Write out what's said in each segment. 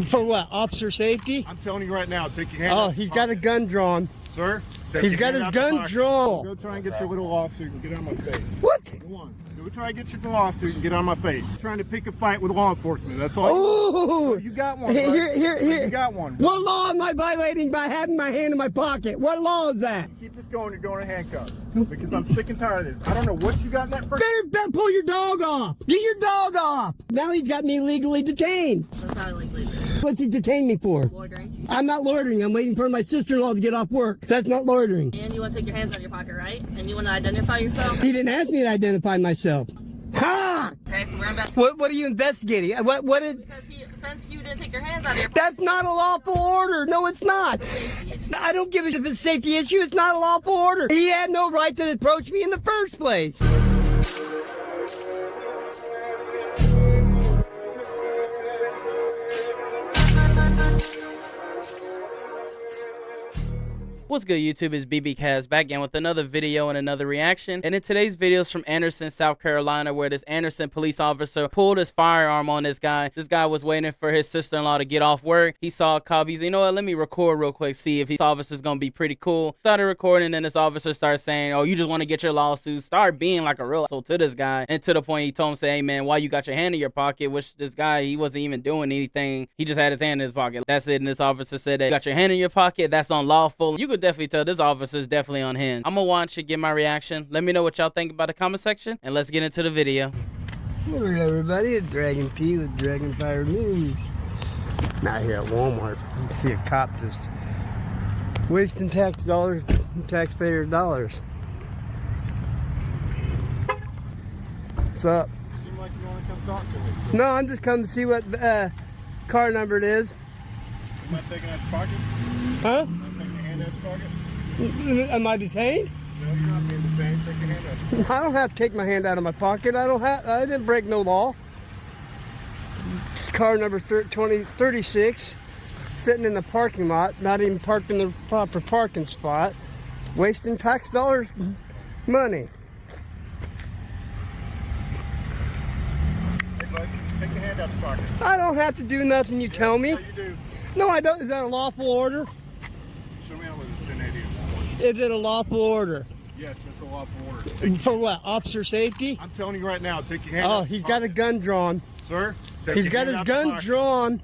For what? Officer safety? I'm telling you right now, take your hand Oh, out he's your got a pocket. gun drawn. Sir? He's got his gun drawn. Go try and get your little lawsuit and get out of my face. What? Go on. Go try and get your lawsuit and get out of my face. Trying to pick a fight with law enforcement. That's all. Oh, you got one. Here. You got one. What law am I violating by having my hand in my pocket? What law is that? Keep this going. You're going to handcuffs because I'm sick and tired of this. I don't know what you got in that first. Better pull your dog off. Get your dog off. Now he's got me legally detained. That's not illegally. What's he detain me for? Loitering. I'm not loitering. I'm waiting for my sister-in-law to get off work. That's not loitering. And you want to take your hands out of your pocket, right? And you want to identify yourself? He didn't ask me to identify myself. Ha! Okay, so we're investigating. What are you investigating? What did? Because since you didn't take your hands out of your pocket. That's not a lawful order. No, it's not. I don't give a shit if it's a safety issue. It's not a lawful order. He had no right to approach me in the first place. What's good, YouTube? It's BB Kaz back again with another video and another reaction. And in today's video is from Anderson, South Carolina, where this Anderson police officer pulled his firearm on this guy. This guy was waiting for his sister-in-law to get off work. He saw a cop. He's, you know what, let me record real quick, see if this officer's gonna be pretty cool. Started recording, and this officer started saying, oh, you just want to get your lawsuit. Start being like a real asshole to this guy. And to the point, he told him, say, hey, man, why you got your hand in your pocket? Which this guy, he wasn't even doing anything. He just had his hand in his pocket. That's it. And this officer said that you got your hand in your pocket. That's unlawful. You could definitely tell this officer is definitely unhinged. I'm gonna watch it, get my reaction. Let me know what y'all think about the comment section, and let's get into the video. Hello everybody, it's Dragon P with Dragon Fire News. Now here at Walmart, you see a cop just wasting taxpayer dollars. What's up? You seem like you want to come talk to me. No, I'm just coming to see what car number it is. Am I taking out your pocket? Huh? Am I taking your hand out your pocket? Am I detained? No, you're not being detained. Take your hand out. I don't have to take my hand out of my pocket. I didn't break no law. Car number 2036, sitting in the parking lot, not even parked in the proper parking spot, wasting tax dollars money. Hey, bud, take your hand out your pocket. I don't have to do nothing you tell me. Yeah, you do. No, I don't. Is that a lawful order? Show me how it's 1080. Is it a lawful order? Yes, it's a lawful order. For what? Officer safety? I'm telling you right now, take your hand out Oh, your he's pocket. got a gun drawn. Sir? Take He's your got hand his out your gun pocket. drawn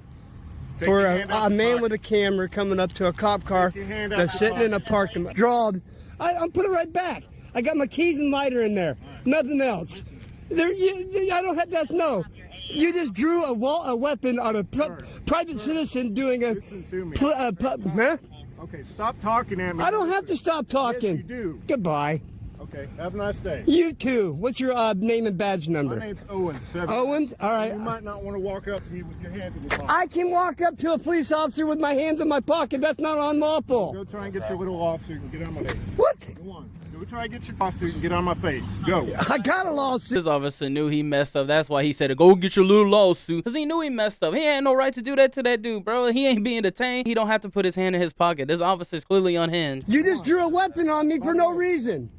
Take for your a hand out your man pocket. with a camera coming up to a cop car Take your hand out that's your sitting in a pocket. parking lot. Drawed. I'll put it right back. I got my keys and lighter in there. Nothing else. I don't have. That's no. You just drew a weapon on a private citizen doing a. Listen to me. Huh? Okay, stop talking at me. I don't have to stop talking. Yes, you do. Goodbye. Okay, have a nice day. You too. What's your name and badge number? My name's Owen. 7. Owens? All right. You might not want to walk up to me with your hands in your pocket. I can walk up to a police officer with my hands in my pocket. That's not unlawful. Go try and get your little lawsuit and get out of my face. What? Go on. Go try and get your lawsuit and get out of my face. Go. I got a lawsuit. This officer knew he messed up. That's why he said, go get your little lawsuit. Because he knew he messed up. He ain't no right to do that to that dude, bro. He ain't being detained. He don't have to put his hand in his pocket. This officer's clearly unhinged. You just drew a weapon on me for no reason.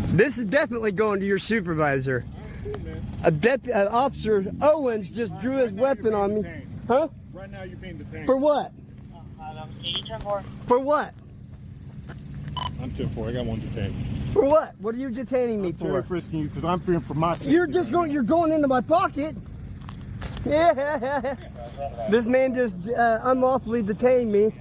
This is definitely going to your supervisor. Officer Owens just drew his weapon on me. Huh? Right now you're being detained. For what? For what? I'm 2-4. I got one detained. For what? What are you detaining me I'm frisking you because I'm fearing for my safety. You're going into my pocket. Yeah. This man just unlawfully detained me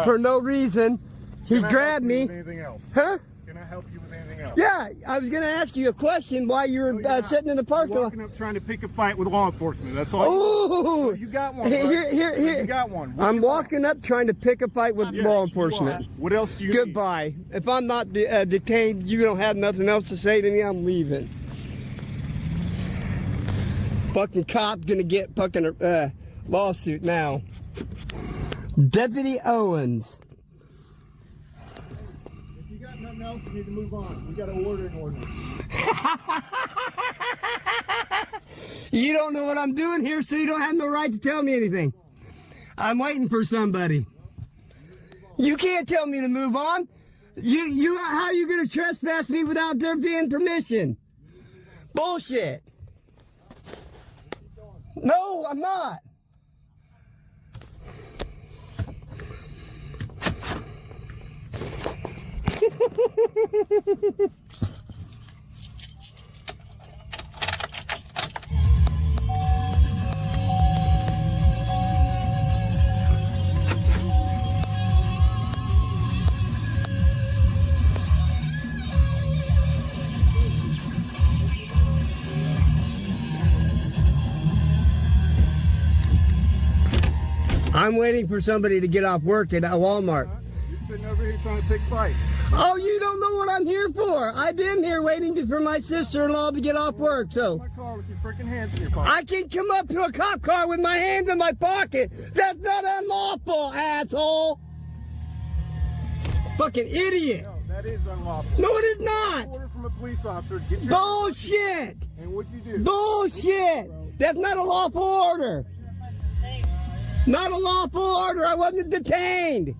for no reason. He grabbed me. Anything else? Huh? Can I help you with anything else? Yeah, I was going to ask you a question while you were sitting in the parking You're lot. walking up trying to pick a fight with law enforcement. That's all. Ooh! You got one. Here. You got one. What's I'm your walking up trying to pick a fight with Yes, law you enforcement. are. What else do you Goodbye. If I'm not detained, you don't have nothing else to say to me, I'm leaving. Fucking cop gonna get fucking lawsuit now. Deputy Owens. If you got nothing else, you need to move on. We got an ordering ordinance. You don't know what I'm doing here, so you don't have no right to tell me anything. I'm waiting for somebody. You can't tell me to move on. How are you gonna trespass me without there being permission? Bullshit. No, I'm not. I'm waiting for somebody to get off work at Walmart. You're sitting over here trying to pick fights. Oh, you don't know what I'm here for. I've been here waiting for my sister-in-law to get off work, so. My car with your freaking hands in your pocket. I can come up to a cop car with my hands in my pocket. That's not unlawful, asshole. Fucking idiot. No, that is unlawful. No, it is not. Order from a police officer to get your Bullshit. And what'd you do? Bullshit. That's not a lawful order. Not a lawful order. I wasn't detained.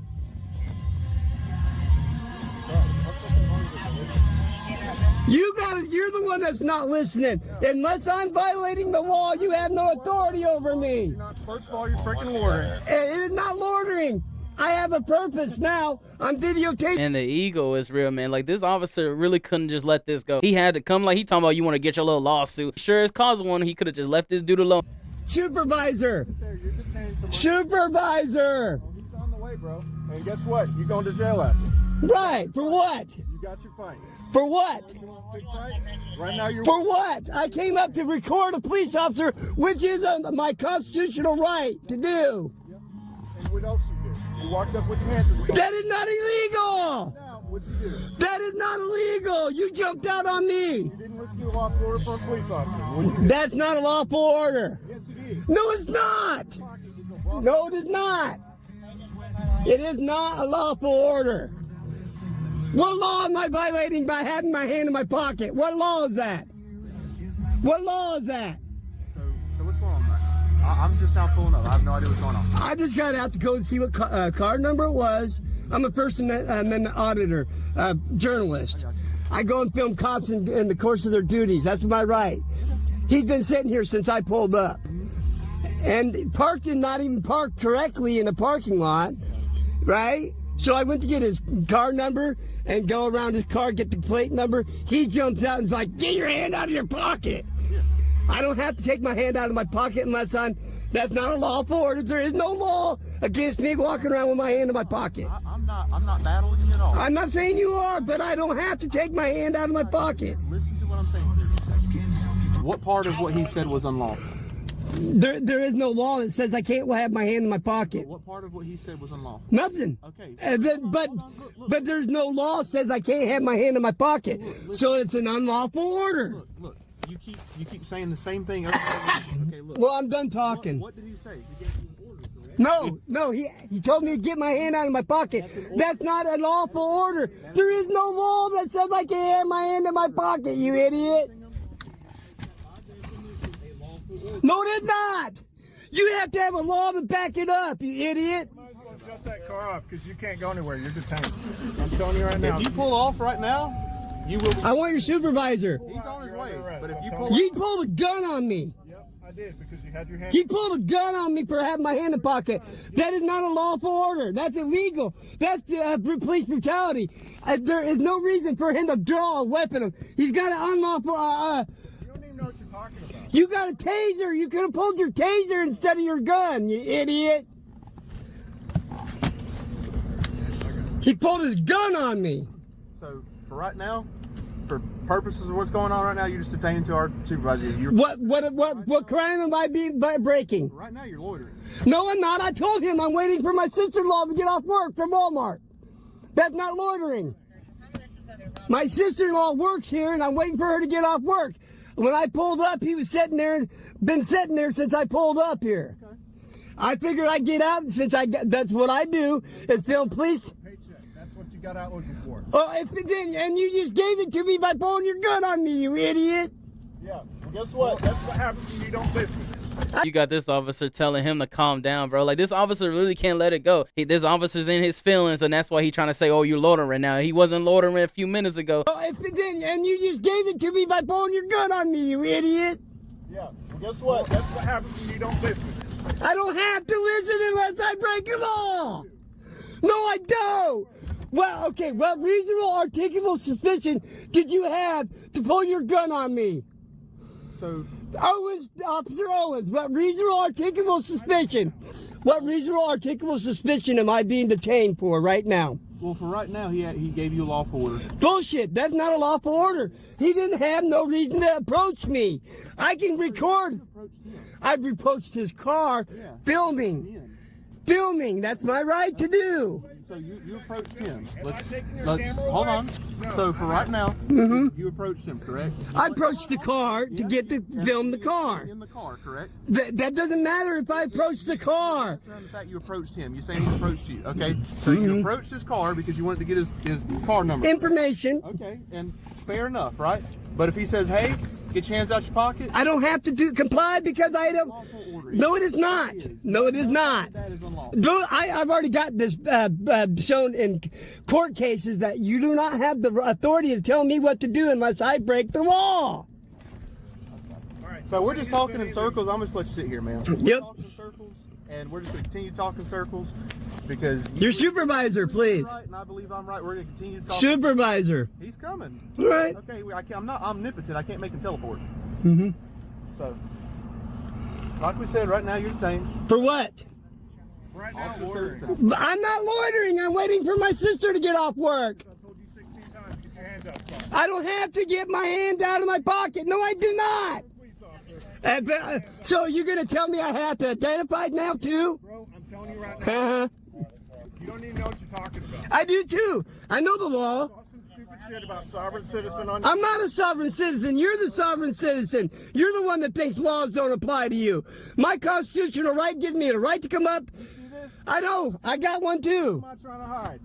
You're the one that's not listening. Unless I'm violating the law, you have no authority over me. First of all, you're freaking loitering. It is not loitering. I have a purpose now. I'm videotaping. And the ego is real, man. Like, this officer really couldn't just let this go. He had to come. Like, he talking about you want to get your little lawsuit. Sure as cause one, he could have just left this dude alone. Supervisor. You're detained somewhere. Supervisor. Oh, he's on the way, bro. And guess what? You're going to jail after. Right. For what? You got your fight. For what? Big fight. Right now you're. For what? I came up to record a police officer, which is my constitutional right to do. Yep. And what else you do? You walked up with your hands in your pocket. That is not illegal. Now, what'd you do? That is not illegal. You jumped out on me. You didn't listen to a lawful order from a police officer. What'd you do? That's not a lawful order. Yes, it is. No, it's not. No, it is not. It is not a lawful order. What law am I violating by having my hand in my pocket? What law is that? What law is that? So what's going on, man? I'm just now pulling up. I have no idea what's going on. I just got out to go and see what car number it was. I'm a First Amendment auditor, journalist. I go and film cops in the course of their duties. That's my right. He's been sitting here since I pulled up. And parked and not even parked correctly in the parking lot, right? So I went to get his car number and go around his car, get the plate number. He jumps out and is like, get your hand out of your pocket. I don't have to take my hand out of my pocket unless that's not a lawful order. There is no law against me walking around with my hand in my pocket. I'm not battling you at all. I'm not saying you are, but I don't have to take my hand out of my pocket. Listen to what I'm saying. What part of what he said was unlawful? There is no law that says I can't have my hand in my pocket. What part of what he said was unlawful? Nothing. Okay. But there's no law that says I can't have my hand in my pocket. So it's an unlawful order. Look. You keep saying the same thing over and over. Okay, look. Well, I'm done talking. What did he say? He gave you an order, correct? No, he told me to get my hand out of my pocket. That's not a lawful order. There is no law that says I can't have my hand in my pocket, you idiot. No, it is not. You have to have a law to back it up, you idiot. Might as well shut that car off because you can't go anywhere. You're detained. I'm telling you right now. If you pull off right now, you will. I want your supervisor. He's on his way. But if you pull pull He pulled a gun on me. Yep, I did because you had your hand. He pulled a gun on me for having my hand in the pocket. That is not a lawful order. That's illegal. That's police brutality. There is no reason for him to draw a weapon. He's got an unlawful. You don't even know what you're talking about. You got a taser. You could have pulled your taser instead of your gun, you idiot. He pulled his gun on me. So for right now, for purposes of what's going on right now, you're just detained to our supervisor. What crime am I breaking? Right now, you're loitering. No, I'm not. I told him I'm waiting for my sister-in-law to get off work from Walmart. That's not loitering. My sister-in-law works here, and I'm waiting for her to get off work. When I pulled up, he was sitting there and been sitting there since I pulled up here. Okay. I figured I'd get out since that's what I do is film police. Paycheck. That's what you got out looking for. Oh, if it didn't, and you just gave it to me by pulling your gun on me, you idiot. Yeah. Well, guess what? That's what happens when you don't listen. You got this officer telling him to calm down, bro. Like, this officer really can't let it go. This officer's in his feelings, and that's why he's trying to say, oh, you're loitering now. He wasn't loitering a few minutes ago. Oh, if it didn't, and you just gave it to me by pulling your gun on me, you idiot. Yeah. Well, guess what? That's what happens when you don't listen. I don't have to listen unless I break the law. No, I don't. Well, okay, what reasonable articulable suspicion did you have to pull your gun on me? So, Officer Owens, what reasonable articulable suspicion? What reasonable articulable suspicion am I being detained for right now? well, for right now, he gave you a lawful order. Bullshit, that's not a lawful order. He didn't have no reason to approach me. I can record. I approached his car, filming. Filming, that's my right to do. So you approached him. Let's hold on. So for right now, you approached him, correct? I approached the car to get to film the car. In the car, correct? That doesn't matter if I approach the car. That's not the fact you approached him. You're saying he approached you, okay? So you approached his car because you wanted to get his car number. Information. Okay, and fair enough, right? But if he says, hey, get your hands out your pocket. I don't have to comply because I don't. No, it is not. No, it is not. That is unlawful. I've already got this shown in court cases that you do not have the authority to tell me what to do unless I break the law. So we're just talking in circles. I'm just let you sit here, man. Yep. Talking in circles, and we're just going to continue talking circles because Your supervisor, please. Right, and I believe I'm right. We're going to continue talking. Supervisor. He's coming. All right. Okay, I'm not omnipotent. I can't make him teleport. So, like we said, right now you're detained. For what? Right now, Officer, loitering. I'm not loitering. I'm waiting for my sister to get off work. I told you 16 times, get your hands out. Come on. I don't have to get my hand out of my pocket. No, I do not. Police officer. So you're going to tell me I have to identify now too? Bro, I'm telling you right now, Uh-huh. you don't even know what you're talking about. I do too. I know the law. Talk some stupid shit about sovereign citizen on I'm not a sovereign citizen. You're the sovereign citizen. You're the one that thinks laws don't apply to you. My constitutional right gives me the right to come up. I know. I got one too. I'm not trying to hide.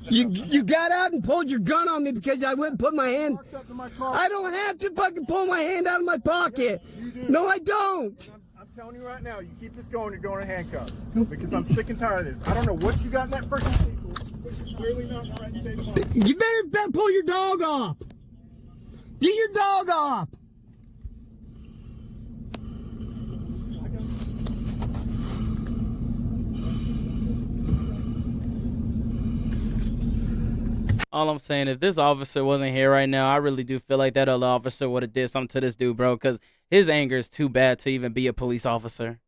You got out and pulled your gun on me because I wouldn't put my hand. Walked up to my car. I don't have to fucking pull my hand out of my pocket. You do. No, I don't. I'm telling you right now, you keep this going, you're going to handcuffs. Because I'm sick and tired of this. I don't know what you got in that freaking vehicle, but you're clearly not in the right state of mind. You better pull your dog off. Get your dog off. All I'm saying, if this officer wasn't here right now, I really do feel like that other officer would have did something to this dude, bro, because his anger is too bad to even be a police officer.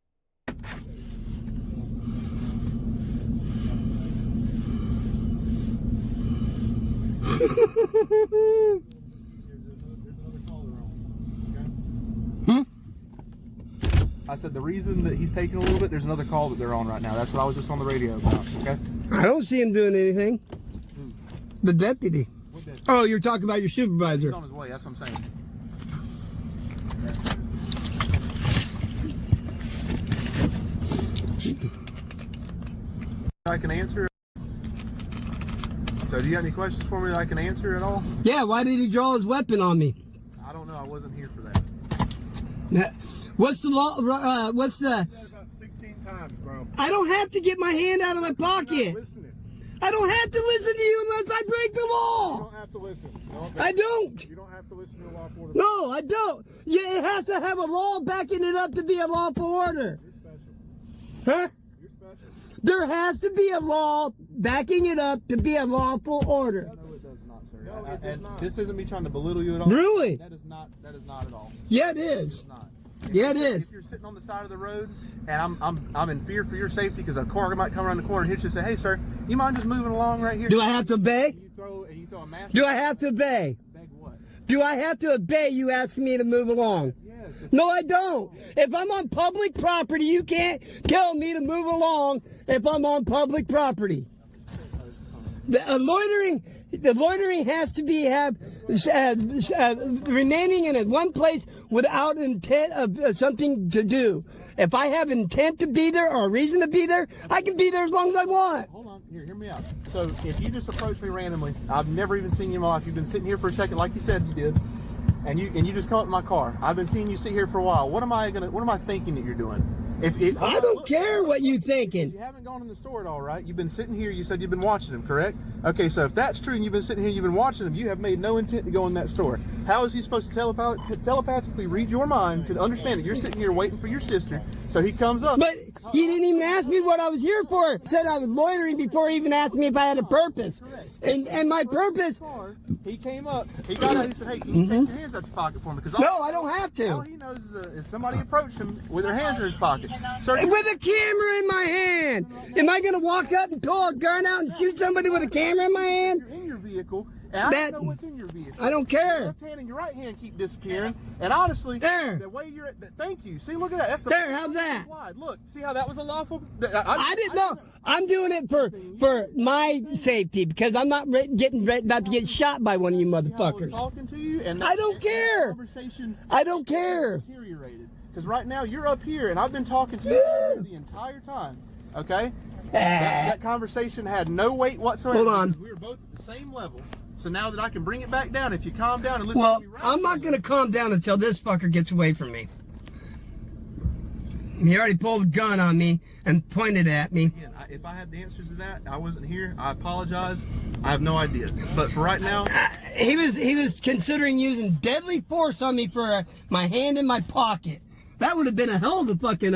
I said the reason that he's taking a little bit, there's another call that they're on right now. That's what I was just on the radio about, okay? I don't see him doing anything. The deputy. What deputy? Oh, you're talking about your supervisor. He's on his way, that's what I'm saying. I can answer. So do you have any questions for me that I can answer at all? Yeah, why did he draw his weapon on me? I don't know, I wasn't here for that. What's the law? What's the? That about 16 times, bro. I don't have to get my hand out of my You're pocket. not listening. I don't have to listen to you unless I break the You law. don't have to listen. No, I don't. You don't have to listen to a lawful order. No, I don't. Yeah, it has to have a law backing it up to be a lawful order. You're special. Huh? You're special. There has to be a law backing it up to be a lawful order. No, it does not, sir. No, it does And not. This isn't me trying to belittle you at all. Really? That is not at all. Yeah, it is. It's not. Yeah, it If is. you're sitting on the side of the road and I'm in fear for your safety because a car might come around the corner and hit you and say, hey, sir, you mind just moving along right here? Do I have to obey? You throw a mask. Do I have to obey? Beg what? Do I have to obey you asking me to move along? Yes. No, I don't. If I'm on public property, you can't tell me to move along if I'm on public property. The loitering has to be remaining in one place without intent of something to do. If I have intent to be there or a reason to be there, I can be there as long as I want. Hold on. Here, hear me out. So if you just approach me randomly, I've never even seen you in my life. You've been sitting here for a second, like you said you did, and you just come up to my car. I've been seeing you sit here for a while. What am I thinking that you're doing? I don't care what you thinking. You haven't gone in the store at all, right? You've been sitting here. You said you've been watching him, correct? Okay, so if that's true and you've been sitting here, you've been watching him, you have made no intent to go in that store. How is he supposed to telepathically read your mind to understand that you're sitting here waiting for your sister? So he comes up. But he didn't even ask me what I was here for. He said I was loitering before he even asked me if I had a purpose. And my purpose. He came up. He got out. He said, "Hey, can you take your hands out your pocket for me?" Because No, I don't have all to. he knows is somebody approached him with their hands in his pocket. Sir, With a camera in my hand. Am I going to walk up and pull a gun out and shoot somebody with a camera in my hand? you're in your vehicle, and I don't know what's in your vehicle. I don't Your care. left hand and your right hand keep disappearing. And honestly, There. the way you're thank you. See, look at that. That's the There, how's that? slide. Look, see how that was a lawful. I didn't know. I'm doing it for my safety because I'm not about to get shot by one of you I was motherfuckers. talking to you, and I don't care. Conversation I don't care. deteriorated because right now you're up here, and I've been talking to you the entire time. Okay, that conversation had no weight whatsoever. Hold on. We were both at the same level. So now that I can bring it back down, if you calm down and listen Well, to me right I'm not going to calm down until this fucker gets away from me. He already pulled a gun on me and pointed at me. Again, if I had the answers to that, I wasn't here. I apologize. I have no idea. But for right now, He was considering using deadly force on me for my hand in my pocket. That would have been a hell of a fucking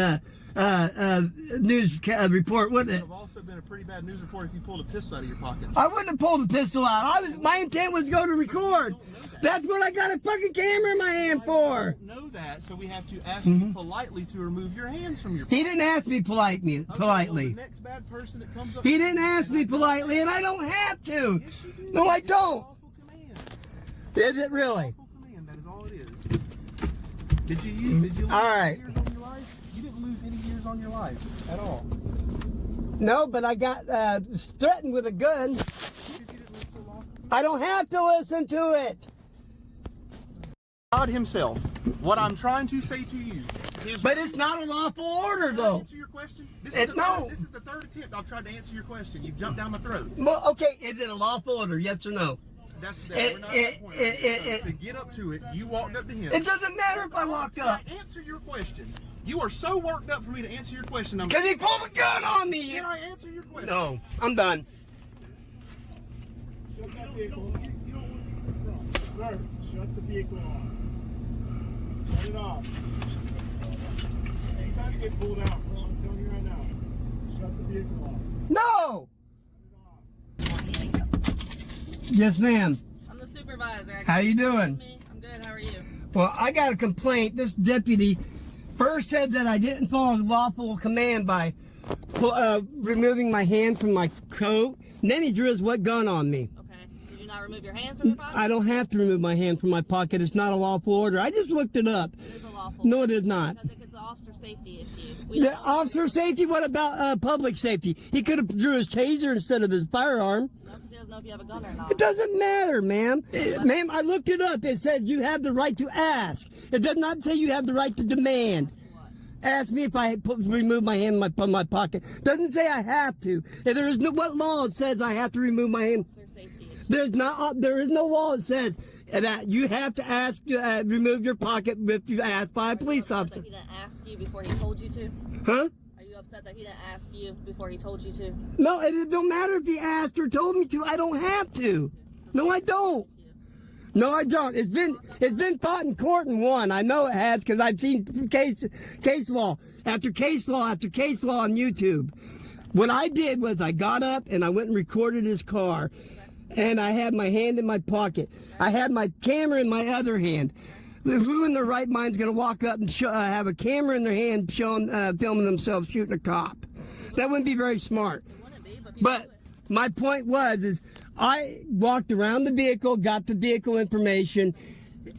news report, wouldn't it it? would have also been a pretty bad news report if you pulled a pistol out of your pocket. I wouldn't have pulled the pistol out. My intent was to go to record. That's what I got a fucking camera in my hand for. I don't know that, so we have to ask you politely to remove your hands from your pocket. He didn't ask me politely. Well, the next bad person that comes up He didn't ask me politely, and I don't have to. No, I don't. Lawful command. Is it really? Lawful command. That is all it is. Did you lose All right. years on your life? You didn't lose any years on your life at all. No, but I got threatened with a gun. You didn't lose the law. I don't have to listen to it. God himself. What I'm trying to say to you is. But it's not a lawful order, Can I though. answer your question? This No. This is the third attempt I've tried to answer your question. You've jumped down my throat. Well, okay, is it a lawful order? Yes or no? That's we're not at that point. To get up to it, you walked up to him. It doesn't matter if I walk up. Can I answer your question? You are so worked up for me to answer your question. Because he pulled a gun on me. Can I answer your question? No, I'm done. Shut that vehicle off. Sir, shut the vehicle off. Shut it off. Anytime you get pulled out, I'm telling you right now. Shut the vehicle off. No! Yes, ma'am. I'm the supervisor. How you doing? I'm good. How are you? Well, I got a complaint. This deputy first said that I didn't follow the lawful command by removing my hand from my coat. And then he drew his wet gun on me. Okay. Did you not remove your hands from your pocket? I don't have to remove my hand from my pocket. It's not a lawful order. I just looked it up. It is a lawful. No, it is not. Because it's an officer safety issue. The officer safety? What about public safety? He could have drew his taser instead of his firearm. No, because he doesn't know if you have a gun or not. It doesn't matter, ma'am. Ma'am, I looked it up. It says you have the right to ask. It does not say you have the right to demand. Ask me if I remove my hand from my pocket. Doesn't say I have to. If there is no what law says I have to remove my hand. Officer safety issue. There is no law that says that you have to ask remove your pocket if you asked by a police officer. He didn't ask you before he told you to? Huh? Are you upset that he didn't ask you before he told you to? No, it don't matter if he asked or told me to. I don't have to. No, I don't. No, I don't. It's been fought in court and won. I know it has because I've seen case law after case law after case law on YouTube. What I did was I got up and I went and recorded his car, and I had my hand in my pocket. I had my camera in my other hand. Who in their right mind is going to walk up and have a camera in their hand showing, filming themselves shooting a cop? That wouldn't be very smart. But my point was I walked around the vehicle, got the vehicle information.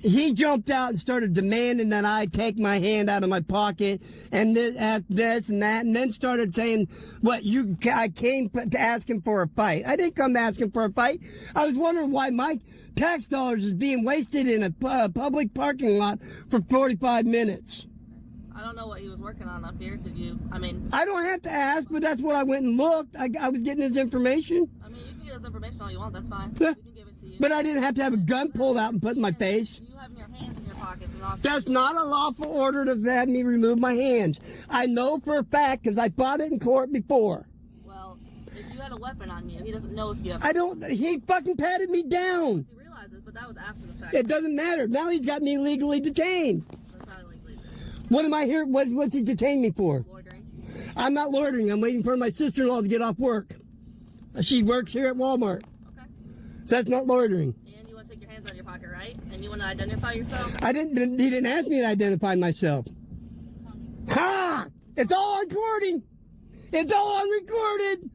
He jumped out and started demanding that I take my hand out of my pocket and this and that, and then started saying, I came to ask him for a fight. I didn't come asking for a fight. I was wondering why my tax dollars is being wasted in a public parking lot for 45 minutes. I don't know what he was working on up here. Did you? I don't have to ask, but that's what I went and looked. I was getting his information. I mean, you can get his information all you want. That's fine. Yeah. We can give it to to you. But I didn't have to have a gun pulled out and put in my face. You having your hands in your pockets is also. That's not a lawful order to have me remove my hands. I know for a fact because I fought it in court before. Well, if you had a weapon on you, he doesn't know if you have. I don't. He fucking patted me down. He realizes, but that was after the fact. It doesn't matter. Now he's got me illegally detained. That's not illegally. What am I here? What's he detained me for? Loitering. I'm not loitering. I'm waiting for my sister-in-law to get off work. She works here at Walmart. Okay. That's not loitering. And you want to take your hands out of your pocket, right? And you want to identify yourself? I didn't. He didn't ask me to identify myself. Ha! It's all on recording. It's all on recorded.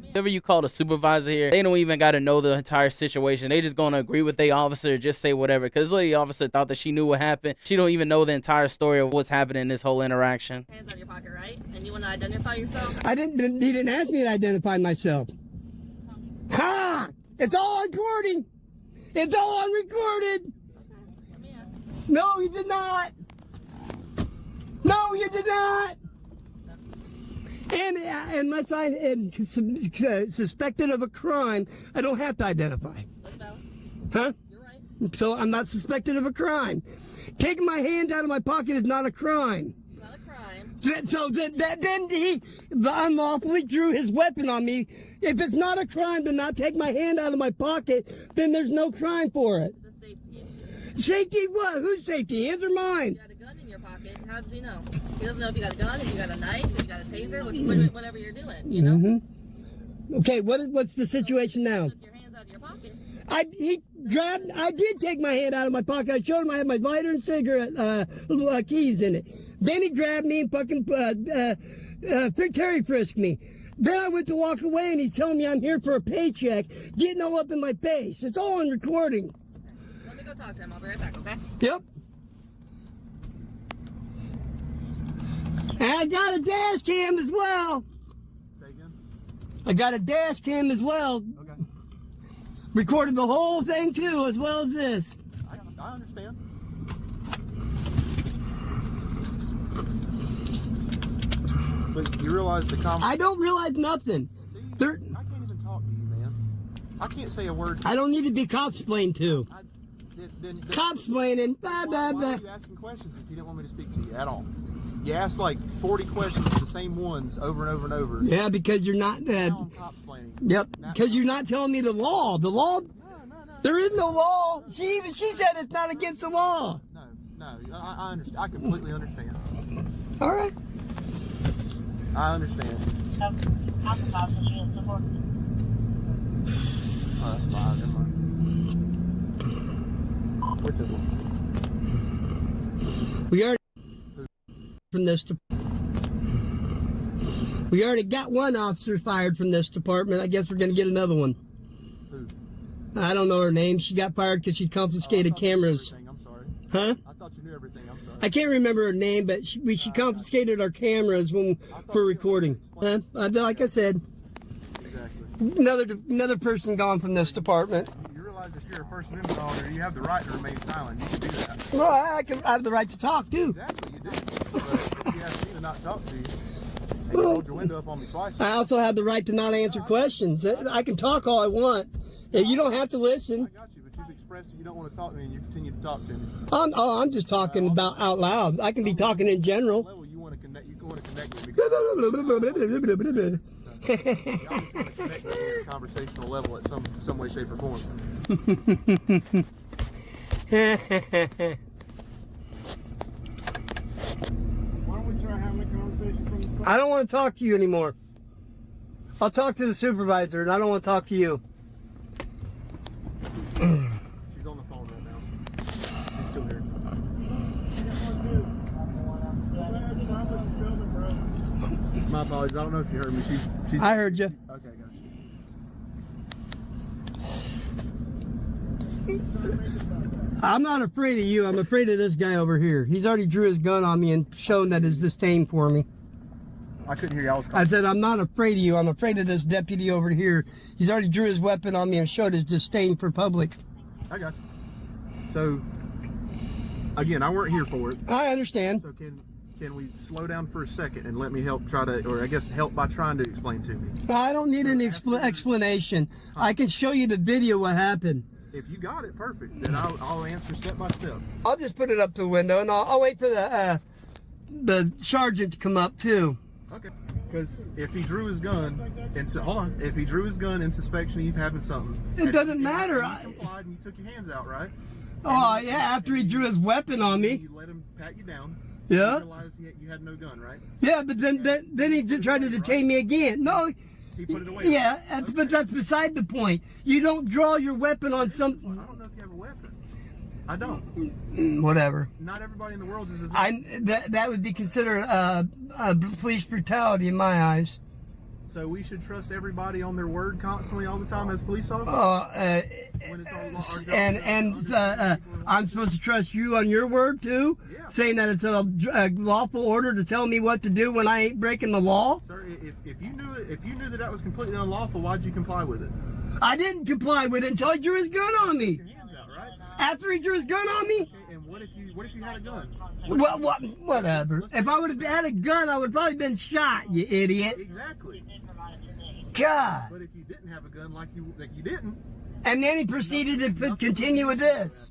Whenever you call the supervisor here, they don't even got to know the entire situation. They just going to agree with the officer, just say whatever. Because the officer thought that she knew what happened. She don't even know the entire story of what's happening in this whole interaction. Hands out of your pocket, right? And you want to identify yourself? I didn't. He didn't ask me to identify myself. Ha! It's all on recording. It's all on recorded. Let me ask. No, you did not. No, you did not. And unless I am suspected of a crime, I don't have to identify. That's valid. Huh? You're right. So I'm not suspected of a crime. Taking my hand out of my pocket is not a crime. It's not a crime. So then he unlawfully drew his weapon on me. If it's not a crime to not take my hand out of my pocket, then there's no crime for it. It's a safety issue. Safety what? Whose safety? His or mine? You got a gun in your pocket. How does he know? He doesn't know if you got a gun, if you got a knife, if you got a taser, whatever you're doing, you know? Mm-hmm. Okay, what's the situation now? Took your hands out of your pocket. I did take my hand out of my pocket. I showed him I had my lighter and cigarette keys in it. Then he grabbed me and fucking Terry frisked me. Then I went to walk away and he's telling me I'm here for a paycheck, getting all up in my face. It's all on recording. Let me go talk to him. I'll be right back, okay? Yep. And I got a dash cam as well. Say again? I got a dash cam as well. Okay. Recorded the whole thing too, as well as this. I understand. But you realize the I don't realize nothing. I can't even talk to you, man. I can't say a word. I don't need to be cop-splained to. Then Cop-splaining, blah, blah, why blah. are you asking questions if you didn't want me to speak to you at all? You asked like 40 questions, the same ones over and over and over. Yeah, because you're not, Now I'm cop-splaining. yep, because you're not telling me the law. The law, No. there is no law. She said it's not against the law. No, I understand. I completely understand. All right. I understand. Oh, that's fine. Never mind. Where to? We already from this. We already got one officer fired from this department. I guess we're going to get another one. Who? I don't know her name. She got fired because she confiscated cameras. I'm sorry. Huh? I thought you knew everything. I'm sorry. I can't remember her name, but she confiscated our cameras for recording. Huh? Like I said, Exactly. another person gone from this department. You realize if you're a First Amendment owner, you have the right to remain silent. You can do that. Well, I have the right to talk too. Exactly, you do. But if you ask me to not talk to you, and you hold your window up on me twice. I also have the right to not answer questions. I can talk all I want. If you don't have to I listen. got you, but you've expressed that you don't want to talk to me, and you continue to talk to me. I'm just talking about out loud. I can be talking in general. Level you want to connect. You want to connect with me. Well, You always want to connect with me at a conversational level at some way, shape, or form. Why don't we try having a conversation from the start? I don't want to talk to you anymore. I'll talk to the supervisor, and I don't want to talk to you. She's on the phone right now. She's still here. My apologies. I don't know if you heard me. She's. I heard you. Okay, gotcha. I'm not afraid of you. I'm afraid of this guy over here. He's already drew his gun on me and shown that his disdain for me. I couldn't hear you. I was. I said, I'm not afraid of you. I'm afraid of this deputy over here. He's already drew his weapon on me and showed his disdain for public. I got you. So, again, I weren't here for it. I understand. So can we slow down for a second and let me help try to, or I guess help by trying to explain to me? I don't need any explanation. I can show you the video what happened. If you got it, perfect. Then I'll answer step by step. I'll just put it up to the window, and I'll wait for the sergeant to come up too. Okay. Because if he drew his gun and hold on, if he drew his gun in suspicion of you having something, It doesn't matter. You complied and you took your hands out, right? Oh yeah, after he drew his weapon on me. You let him pat you down. Yeah. You realized you had no gun, right? Yeah, but then he tried to detain me again. No. He put it away. Yeah, but that's beside the point. You don't draw your weapon on some. I don't know if you have a weapon. I don't. Whatever. Not everybody in the world is as That would be considered police brutality in my eyes. So we should trust everybody on their word constantly all the time as police officers? When it's our job I'm supposed to trust you on your word too? Yeah. Saying that it's a lawful order to tell me what to do when I ain't breaking the law? Sir, if you knew that was completely unlawful, why'd you comply with it? I didn't comply with it until he drew his gun on me. Your hands out, right? After he drew his gun on me? Okay, and what if you had a gun? Whatever. If I would have had a gun, I would have probably been shot, you idiot. Exactly. God. But if you didn't have a gun like you didn't, And then he proceeded to continue with this.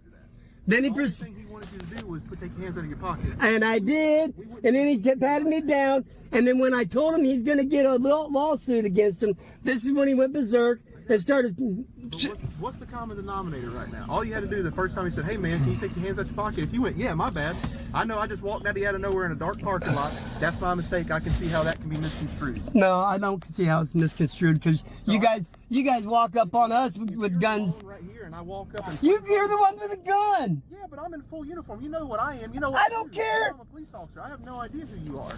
Then he the only proceeded. thing he wanted you to do was take your hands out of your pocket. And I did, and then he patted me down, and then when I told him he's going to get a lawsuit against him, this is when he went berserk and started. But what's the common denominator right now? All you had to do the first time he said, "Hey man, can you take your hands out your pocket?" If you went, "Yeah, my bad. I know I just walked out of nowhere in a dark parking lot. That's my mistake. I can see how that can be misconstrued." No, I don't see how it's misconstrued because you guys walk up on us with guns. Right here, and I walk up and You're the one with a gun. yeah, but I'm in full uniform. You know what I am. You know what I don't care. I'm a police officer. I have no idea who you are.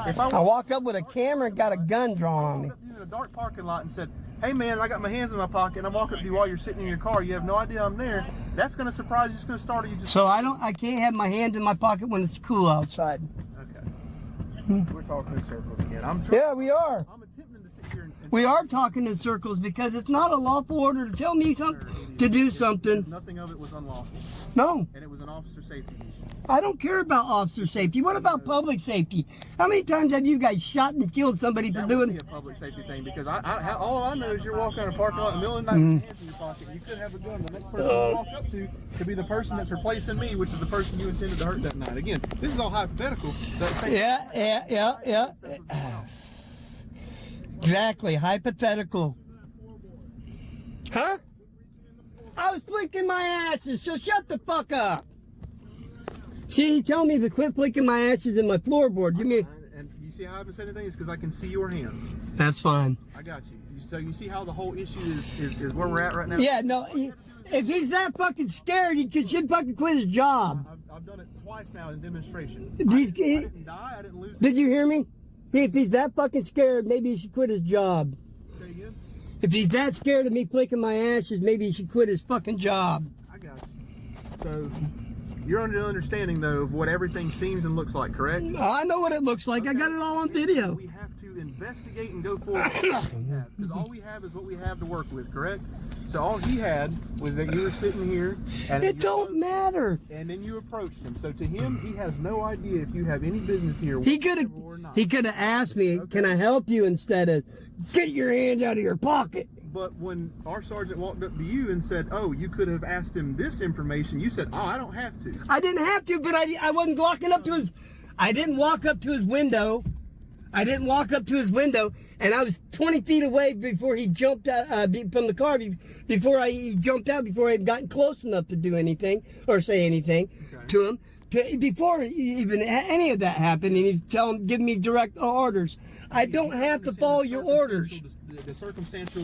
If I walked up with a camera and got a gun drawn on me. walked up to you in a dark parking lot and said, "Hey man, I got my hands in my pocket," and I walk up to you while you're sitting in your car, you have no idea I'm there, that's going to surprise you. It's going to startle you. Just So I can't have my hands in my pocket when it's cool outside. okay. We're talking in circles again. Yeah, we are. I'm attempting to sit here and We are talking in circles because it's not a lawful order to tell me something to do something. nothing of it was unlawful, No, and it was an officer safety issue. I don't care about officer safety. What about public safety? How many times have you guys shot and killed somebody for That would doing? be a public safety thing because all I know is you're walking in a parking lot in the middle of the night with your hands in your pocket. You could have a gun. The next person you walk up to could be the person that's replacing me, which is the person you intended to hurt that night. Again, this is all hypothetical. Yeah. Exactly, hypothetical. Huh? I was blinking my asses, so shut the fuck up. See, he told me to quit blinking my asses in my floorboard. Give me. And you see how I haven't said anything? It's because I can see your hands. That's fine. I got you. So you see how the whole issue is where we're at right now? Yeah, no. If he's that fucking scared, he should fucking quit his job. I've done it twice now in demonstration. Did I didn't die. I didn't lose. Did you hear me? If he's that fucking scared, maybe he should quit his job. Say again? If he's that scared of me flicking my ashes, maybe he should quit his fucking job. I got you. So you're under the understanding though of what everything seems and looks like, correct? I know what it looks like. I got it all on video. We have to investigate and go forward because all we have is what we have to work with, correct? So all he had was that you were sitting here and It don't matter. and then you approached him. So to him, he has no idea if you have any business here He could whatsoever or not. have asked me, "Can I help you?" instead of "Get your hands out of your pocket." But when our sergeant walked up to you and said, "Oh, you could have asked him this information," you said, "Oh, I don't have to." I didn't have to, but I wasn't walking up to his. I didn't walk up to his window. And I was 20 feet away before he jumped out from the car. Before he jumped out, before I had gotten close enough to do anything or say anything to him. Before even any of that happened, and he'd give me direct orders. I don't have to follow your orders. The circumstantial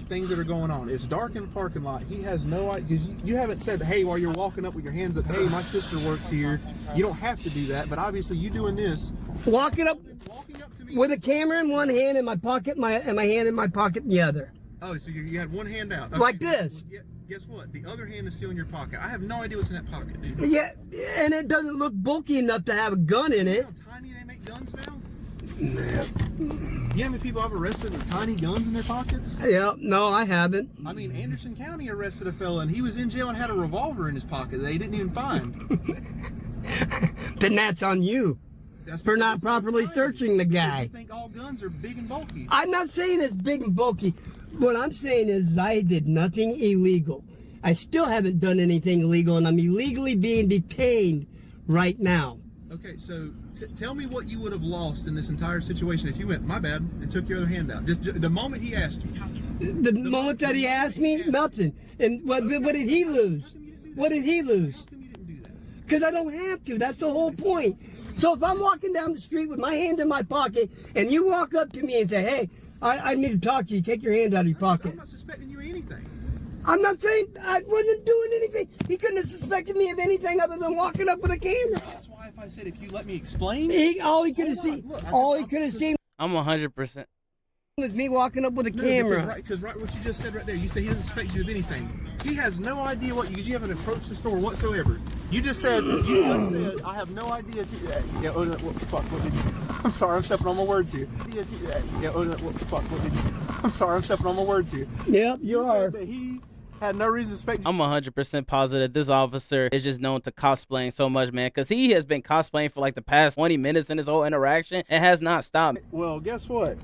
things that are going on. It's dark in the parking lot. He has no idea because you haven't said, "Hey," while you're walking up with your hands up, "Hey, my sister works here." You don't have to do that, but obviously you doing this. Walking up to me with a camera in one hand and my pocket, and my hand in my pocket in the other. Oh, so you had one hand out. Like this. Well, guess what? The other hand is still in your pocket. I have no idea what's in that pocket, dude. Yeah, and it doesn't look bulky enough to have a gun in it. You know how tiny they make guns now? You know how many people I've arrested with tiny guns in their pockets? Yeah, no, I haven't. I mean, Anderson County arrested a fella and he was in jail and had a revolver in his pocket that they didn't even find. Then that's on you. for not properly searching the guy. You think all guns are big and bulky. I'm not saying it's big and bulky. What I'm saying is I did nothing illegal. I still haven't done anything illegal, and I'm illegally being detained right now. Okay, so tell me what you would have lost in this entire situation if you went, my bad, and took your other hand out. Just the moment he asked you. The moment that he asked me, nothing. And what did he lose? What did he lose? How come you didn't do that? Because I don't have to. That's the whole point. So if I'm walking down the street with my hand in my pocket, and you walk up to me and say, hey, I need to talk to you, take your hand out of your pocket. I'm not suspecting you of anything. I'm not saying I wasn't doing anything. He couldn't have suspected me of anything other than walking up with a camera. That's why if I said, if you let me explain. All he could have seen I'm 100%. was me walking up with a camera. Because right what you just said right there, you said he doesn't suspect you of anything. He has no idea what you, because you haven't approached the store whatsoever. You just said, I have no idea if you, what did you, I'm sorry, I'm stepping on my words here. I'm sorry, I'm stepping on my words here. Yep, you are. That he had no reason to suspect you. I'm 100% positive this officer is just known to cosplaying so much, man, because he has been cosplaying for like the past 20 minutes in his whole interaction and has not stopped. Well, guess what?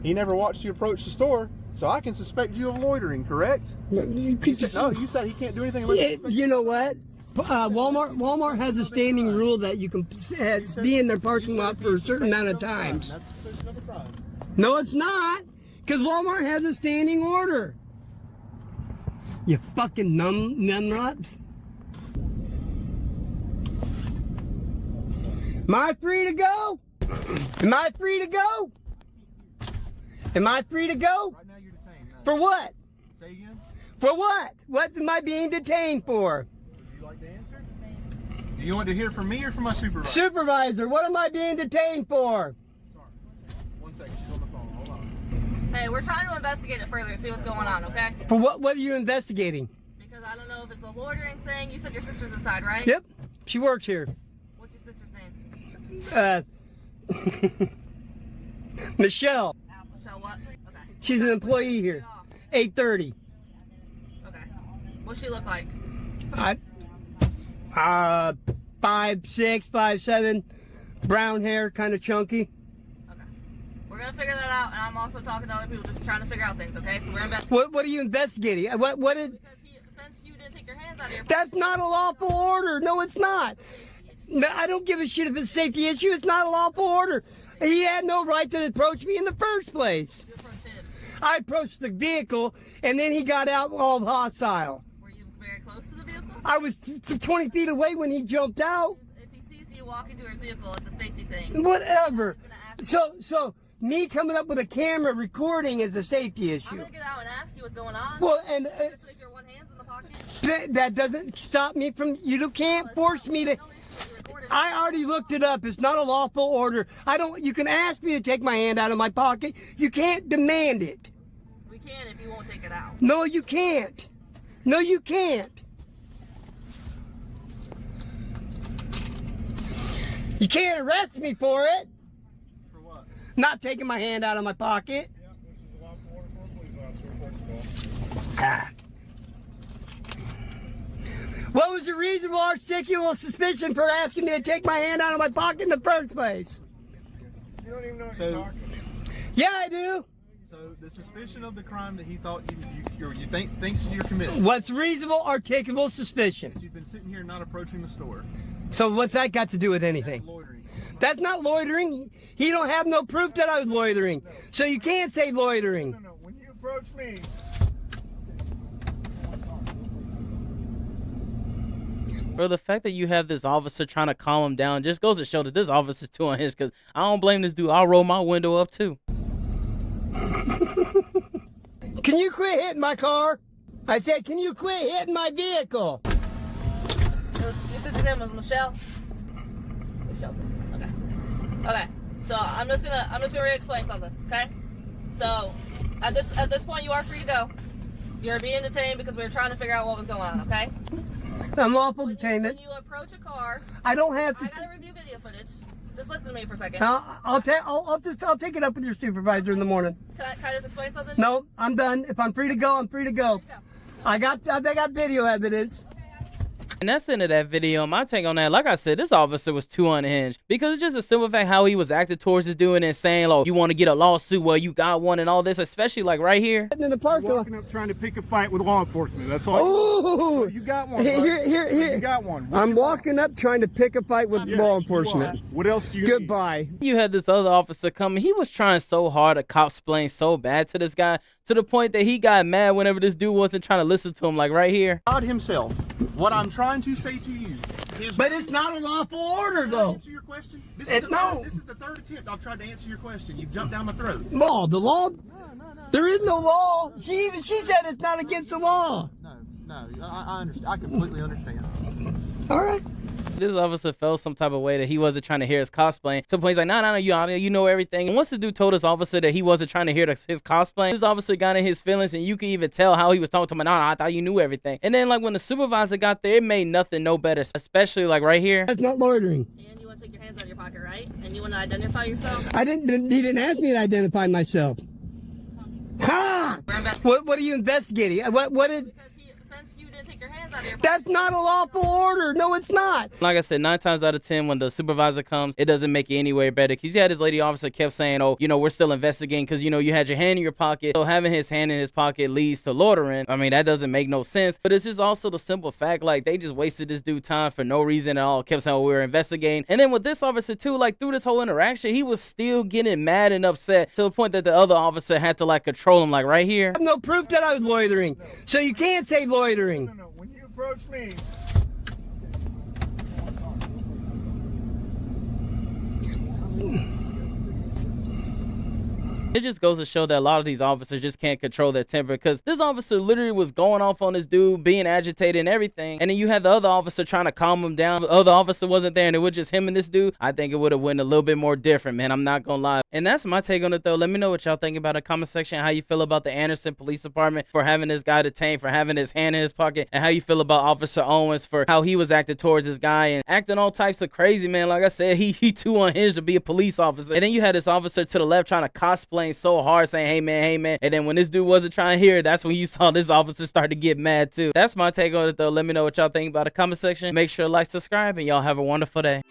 He never watched you approach the store, so I can suspect you of loitering, correct? You said he can't do anything unless you know what? Walmart has a standing rule that you can be in their parking lot for a certain amount of times. That's suspicion of a crime. No, it's not, because Walmart has a standing order. You fucking numbnuts. Am I free to go? Am I free to go? Am I free to go? Right now you're detained. No. For what? Say again? For what? What am I being detained for? Would you like to answer? Do you want to hear from me or from my supervisor? Supervisor, what am I being detained for? Sorry. 1 second, she's on the phone. Hold on. Hey, we're trying to investigate it further, see what's going on, okay? For what are you investigating? Because I don't know if it's a loitering thing. You said your sister's inside, right? Yep, she works here. What's your sister's name? Michelle. Michelle what? Okay. She's an employee here. 8:30. Okay. What's she look like? 5'6", 5'7", brown hair, kind of chunky. Okay. We're gonna figure that out, and I'm also talking to other people, just trying to figure out things. Okay, so we're investigating. What are you investigating? What is? Because since you didn't take your hands out of your That's not a lawful order. No, it's not. No, I don't give a shit if it's a safety issue. It's not a lawful order. He had no right to approach me in the first place. You approached him. I approached the vehicle, and then he got out all hostile. Were you very close to the vehicle? I was 20 feet away when he jumped out. If he sees you walking to his vehicle, it's a safety thing. Whatever. He's gonna ask you. So me coming up with a camera recording is a safety I'm issue. gonna get out and ask you what's going on. Well, and Especially if your one hand's in the pocket. that doesn't stop me from. You can't force me to. No issue if you record it. I already looked it up. It's not a lawful order. I don't. You can ask me to take my hand out of my pocket. You can't demand it. We can if you won't take it out. No, you can't. No, you can't. You can't arrest me for it. For what? Not taking my hand out of my pocket. Yeah, which is a lawful order for a police officer, first of all. Ah. What was the reasonable articulable suspicion for asking me to take my hand out of my pocket in the first place? You don't even know what So- you're talking about. Yeah, I do. So the suspicion of the crime that he thought you thinks you're committing. What's reasonable articulable suspicion? You've been sitting here not approaching the store. So what's that got to do with anything? That's loitering. That's not loitering. He don't have no proof that I was loitering. So you can't say loitering. No, when you approach me, Bro, the fact that you have this officer trying to calm him down just goes to show that this officer's too unhinged, because I don't blame this dude. I'll roll my window up too. Can you quit hitting my car? I said, can you quit hitting my vehicle? Your sister's name was Michelle. Michelle. Okay. Okay. So I'm just gonna re-explain something. Okay. So at this point, you are free to go. You're being detained because we were trying to figure out what was going on. Okay. I'm lawful detainment. When you approach a car, I don't have to. I gotta review video footage. Just listen to me for a second. I'll take it up with your supervisor in the morning. Can I just explain something? No, I'm done. If I'm free to go, I'm free to go. Here you go. I got video evidence. Okay, And that's the end of that video. My take on that, like I said, this officer was too unhinged, because it's just a simple fact how he was acting towards this dude and saying, oh, you want to get a lawsuit, well, you got one and all this, especially like right here. In the parking lot. Walking up trying to pick a fight with law enforcement. That's all. Oh, You got one. Here. You got one. I'm walking up trying to pick a fight with law enforcement. What else do you Goodbye. You had this other officer coming. He was trying so hard to cop explain so bad to this guy, to the point that he got mad whenever this dude wasn't trying to listen to him, like right here. God himself. What I'm trying to say to you is... But it's not a lawful order, though. Answer your question? This This is the third attempt I've tried to answer your question. You've jumped down my throat. Law, the law. No. There is no law. She said it's not against the law. No. I understand. I completely understand. All right. This officer felt some type of way that he wasn't trying to hear his cosplay. So he's like, no, you know everything. And once the dude told this officer that he wasn't trying to hear his cosplay, this officer got in his feelings, and you could even tell how he was talking to him. No, I thought you knew everything. And then like when the supervisor got there, it made nothing no better, especially like right here. That's not loitering. And you want to take your hands out of your pocket, right? And you want to identify yourself? He didn't ask me to identify myself. Ha! What are you investigating? What did... Because since you didn't take your hands out of your pocket. That's not a lawful order. No, it's not. Like I said, 9 times out of 10, when the supervisor comes, it doesn't make it any way better. Because you had this lady officer kept saying, oh, we're still investigating because, you had your hand in your pocket. So having his hand in his pocket leads to loitering. I mean, that doesn't make no sense. But it's just also the simple fact, like, they just wasted this dude time for no reason at all. Kept saying, oh, we were investigating. And then with this officer, too, like, through this whole interaction, he was still getting mad and upset to the point that the other officer had to, like, control him, like, right here. I have no proof that I was loitering. So you can't say loitering. No. When you approach me, It just goes to show that a lot of these officers just can't control their temper, because this officer literally was going off on this dude, being agitated and everything. And then you had the other officer trying to calm him down. The other officer wasn't there and it was just him and this dude. I think it would have went a little bit more different, man. I'm not gonna lie. And that's my take on it, though. Let me know what y'all think about it in the comment section. How you feel about the Anderson Police Department for having this guy detained, for having his hand in his pocket, and how you feel about Officer Owens for how he was acting towards this guy and acting all types of crazy, man. Like I said, he too unhinged to be a police officer. And then you had this officer to the left trying to cosplay so hard, saying, hey man. And then when this dude wasn't trying to hear it, that's when you saw this officer start to get mad too. That's my take on it, though. Let me know what y'all think about it in the comment section. Make sure to like, subscribe, and y'all have a wonderful day.